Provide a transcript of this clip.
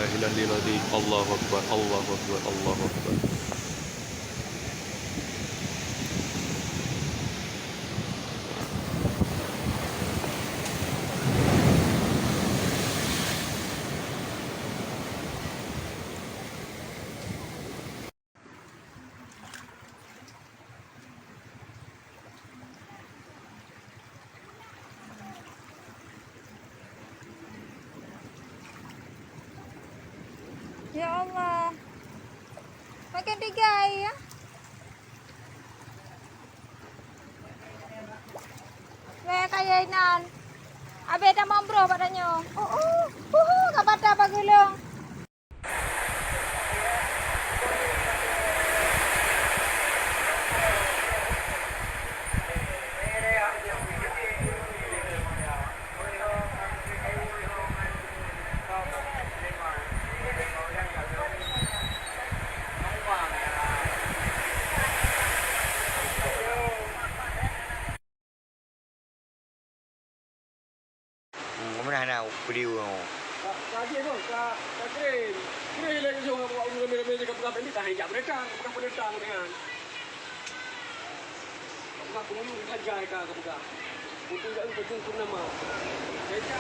ilaha illallah, Allahu akbar, Allahu akbar, Allahu akbar. Ya Allah. Makan 3 air ya. Weh kayainan. Abe dah membro padanya. Kapata apa gulung. Không có nào video không? Kaji pun, keren. Keren lagi jom bawa ulang meja kapal ini tak hijab mereka, bukan pendeta dengan. Bukan pengunjung saja mereka, bukan. Untuk yang penting pun nama. Mereka